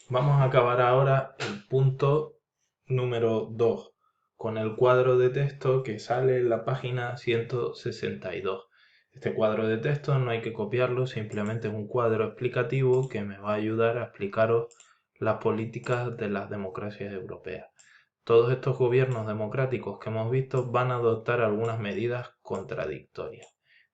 Vamos a acabar ahora el punto número 2 con el cuadro de texto que sale en la página 162. Este cuadro de texto no hay que copiarlo, simplemente es un cuadro explicativo que me va a ayudar a explicaros las políticas de las democracias europeas. Todos estos gobiernos democráticos que hemos visto van a adoptar algunas medidas contradictorias.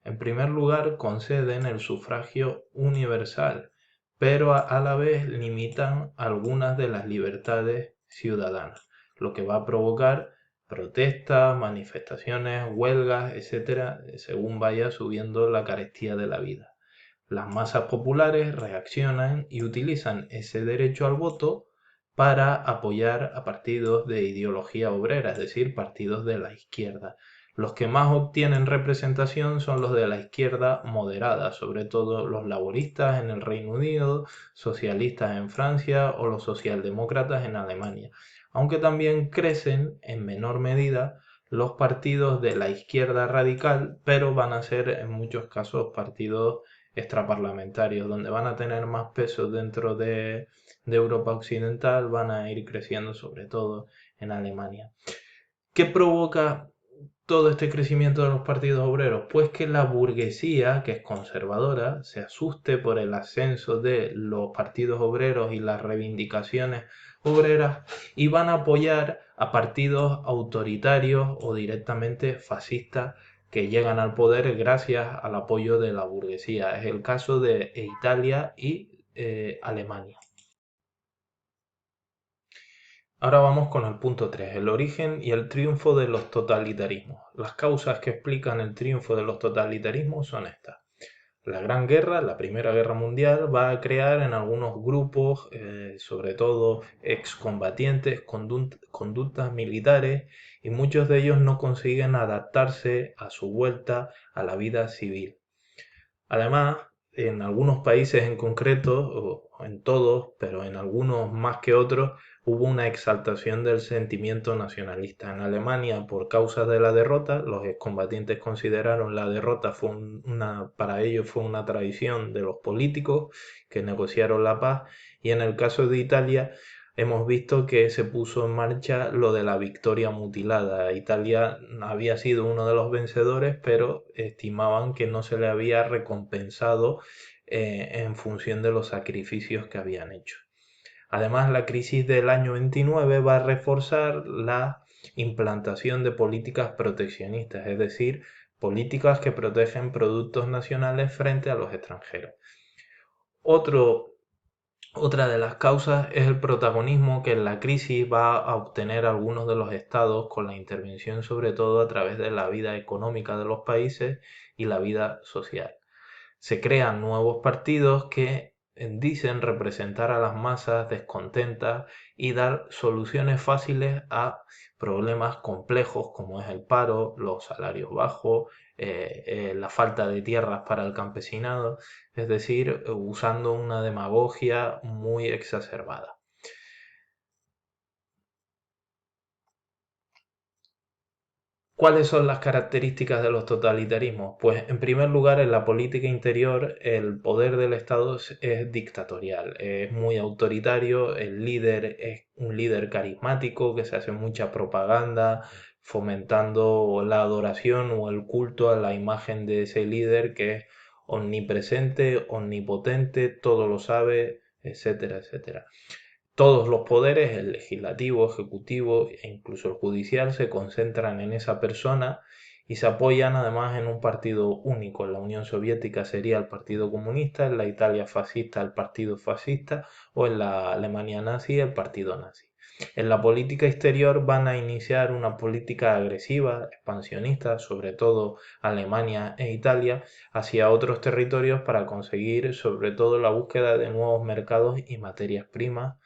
En primer lugar, conceden el sufragio universal, pero a la vez limitan algunas de las libertades ciudadanas, lo que va a provocar protestas, manifestaciones, huelgas, etcétera, según vaya subiendo la carestía de la vida. Las masas populares reaccionan y utilizan ese derecho al voto para apoyar a partidos de ideología obrera, es decir, partidos de la izquierda. Los que más obtienen representación son los de la izquierda moderada, sobre todo los laboristas en el Reino Unido, socialistas en Francia o los socialdemócratas en Alemania, aunque también crecen en menor medida los partidos de la izquierda radical, pero van a ser en muchos casos partidos extraparlamentarios, donde van a tener más peso dentro de Europa Occidental, van a ir creciendo sobre todo en Alemania. ¿Qué provoca todo este crecimiento de los partidos obreros? Pues que la burguesía, que es conservadora, se asuste por el ascenso de los partidos obreros y las reivindicaciones obreras y van a apoyar a partidos autoritarios o directamente fascistas que llegan al poder gracias al apoyo de la burguesía. Es el caso de Italia y Alemania. Ahora vamos con el punto 3, el origen y el triunfo de los totalitarismos. Las causas que explican el triunfo de los totalitarismos son estas. La Gran Guerra, la Primera Guerra Mundial, va a crear en algunos grupos, sobre todo excombatientes, conductas militares y muchos de ellos no consiguen adaptarse a su vuelta a la vida civil. Además, en algunos países en concreto, o en todos, pero en algunos más que otros, hubo una exaltación del sentimiento nacionalista. En Alemania, por causa de la derrota, los excombatientes consideraron la derrota para ellos fue una traición de los políticos que negociaron la paz. Y en el caso de Italia, hemos visto que se puso en marcha lo de la victoria mutilada. Italia había sido uno de los vencedores, pero estimaban que no se le había recompensado en función de los sacrificios que habían hecho. Además, la crisis del año 29 va a reforzar la implantación de políticas proteccionistas, es decir, políticas que protegen productos nacionales frente a los extranjeros. Otro Otra de las causas es el protagonismo que en la crisis va a obtener algunos de los estados con la intervención sobre todo a través de la vida económica de los países y la vida social. Se crean nuevos partidos que dicen representar a las masas descontentas y dar soluciones fáciles a problemas complejos como es el paro, los salarios bajos, la falta de tierras para el campesinado, es decir, usando una demagogia muy exacerbada. ¿Cuáles son las características de los totalitarismos? Pues en primer lugar, en la política interior, el poder del Estado es dictatorial, es muy autoritario, el líder es un líder carismático que se hace mucha propaganda, fomentando la adoración o el culto a la imagen de ese líder que es omnipresente, omnipotente, todo lo sabe, etcétera, etcétera. Todos los poderes, el legislativo, ejecutivo e incluso el judicial, se concentran en esa persona y se apoyan además en un partido único. En la Unión Soviética sería el Partido Comunista, en la Italia fascista el Partido Fascista o en la Alemania nazi el Partido Nazi. En la política exterior van a iniciar una política agresiva, expansionista, sobre todo Alemania e Italia, hacia otros territorios para conseguir sobre todo la búsqueda de nuevos mercados y materias primas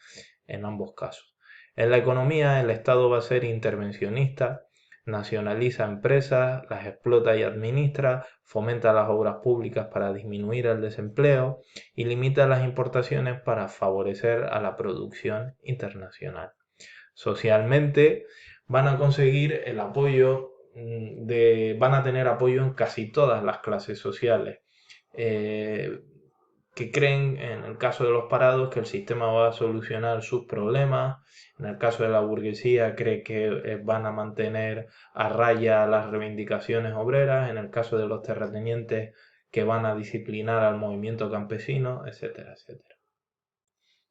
en ambos casos. En la economía, el Estado va a ser intervencionista, nacionaliza empresas, las explota y administra, fomenta las obras públicas para disminuir el desempleo y limita las importaciones para favorecer a la producción internacional. Socialmente van a conseguir el apoyo van a tener apoyo en casi todas las clases sociales. Eh, que creen, en el caso de los parados, que el sistema va a solucionar sus problemas. En el caso de la burguesía, cree que van a mantener a raya las reivindicaciones obreras. En el caso de los terratenientes, que van a disciplinar al movimiento campesino, etcétera, etcétera.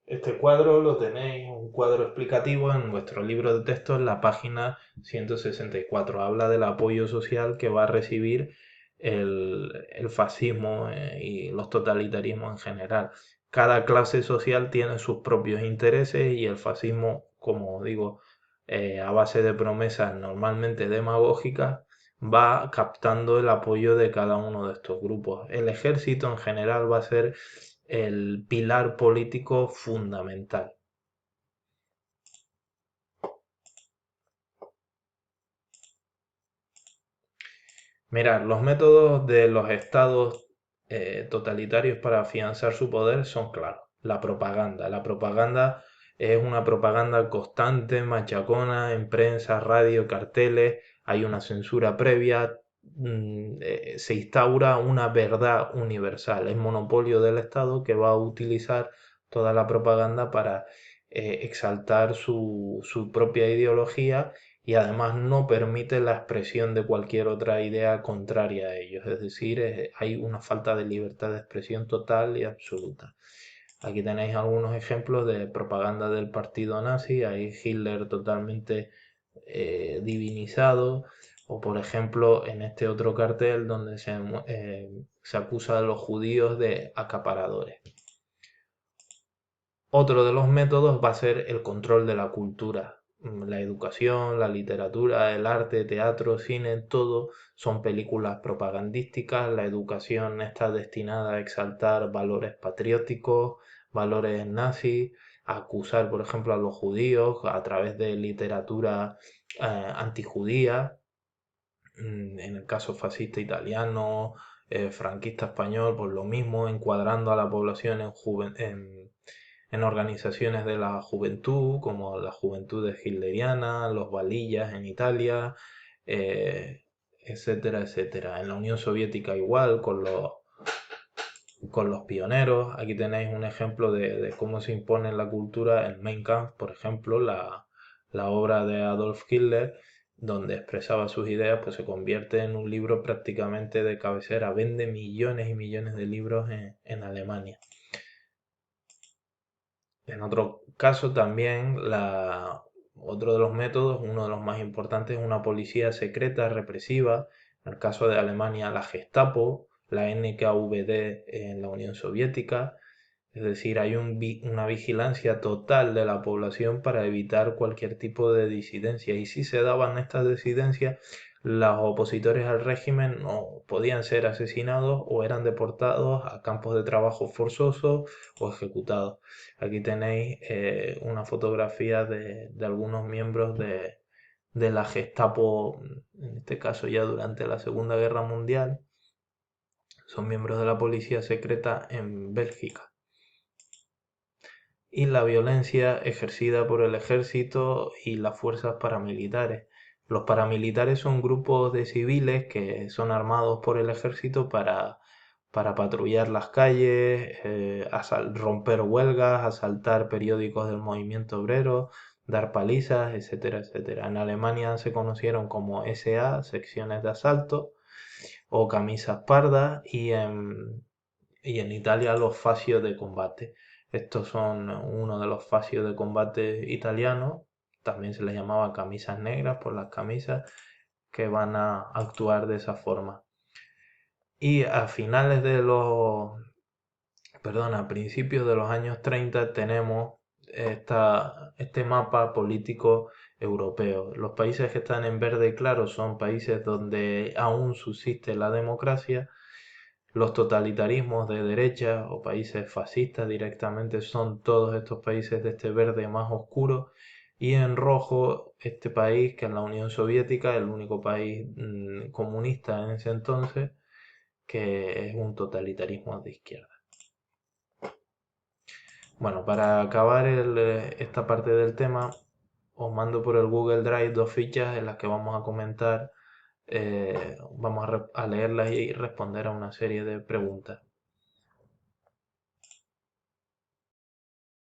Este cuadro lo tenéis, un cuadro explicativo en vuestro libro de texto en la página 164. Habla del apoyo social que va a recibir el fascismo y los totalitarismos en general. Cada clase social tiene sus propios intereses y el fascismo, como digo, a base de promesas normalmente demagógicas, va captando el apoyo de cada uno de estos grupos. El ejército en general va a ser el pilar político fundamental. Mirad, los métodos de los estados totalitarios para afianzar su poder son claros. La propaganda. La propaganda es una propaganda constante, machacona, en prensa, radio, carteles. Hay una censura previa. Se instaura una verdad universal. Es monopolio del Estado que va a utilizar toda la propaganda para exaltar su propia ideología y además no permite la expresión de cualquier otra idea contraria a ellos. Es decir, hay una falta de libertad de expresión total y absoluta. Aquí tenéis algunos ejemplos de propaganda del partido nazi. Hay Hitler totalmente divinizado. O por ejemplo, en este otro cartel donde se acusa a los judíos de acaparadores. Otro de los métodos va a ser el control de la cultura. La educación, la literatura, el arte, teatro, cine, todo son películas propagandísticas. La educación está destinada a exaltar valores patrióticos, valores nazis, a acusar, por ejemplo, a los judíos a través de literatura antijudía. En el caso fascista italiano, franquista español, pues lo mismo, encuadrando a la población en organizaciones de la juventud, como la Juventud Hitleriana, los Valillas en Italia, eh, etcétera, etcétera. En la Unión Soviética igual, con los pioneros. Aquí tenéis un ejemplo de cómo se impone en la cultura el Mein Kampf, por ejemplo, la obra de Adolf Hitler, donde expresaba sus ideas, pues se convierte en un libro prácticamente de cabecera. Vende millones y millones de libros en Alemania. En otro caso también, otro de los métodos, uno de los más importantes, es una policía secreta represiva. En el caso de Alemania, la Gestapo, la NKVD en la Unión Soviética. Es decir, hay una vigilancia total de la población para evitar cualquier tipo de disidencia. Y si se daban estas disidencias, los opositores al régimen no podían ser asesinados o eran deportados a campos de trabajo forzosos o ejecutados. Aquí tenéis una fotografía de algunos miembros de la Gestapo, en este caso ya durante la Segunda Guerra Mundial. Son miembros de la policía secreta en Bélgica. Y la violencia ejercida por el ejército y las fuerzas paramilitares. Los paramilitares son grupos de civiles que son armados por el ejército para patrullar las calles, romper huelgas, asaltar periódicos del movimiento obrero, dar palizas, etcétera, etcétera. En Alemania se conocieron como SA, secciones de asalto, o camisas pardas, y en Italia los fascios de combate. Estos son uno de los fascios de combate italianos. También se les llamaba camisas negras por las camisas que van a actuar de esa forma. Y a finales de a principios de los años 30 tenemos este mapa político europeo. Los países que están en verde claro son países donde aún subsiste la democracia. Los totalitarismos de derecha o países fascistas directamente son todos estos países de este verde más oscuro. Y en rojo este país, que es la Unión Soviética, el único país comunista en ese entonces, que es un totalitarismo de izquierda. Bueno, para acabar esta parte del tema, os mando por el Google Drive dos fichas en las que vamos a comentar, vamos a leerlas y responder a una serie de preguntas.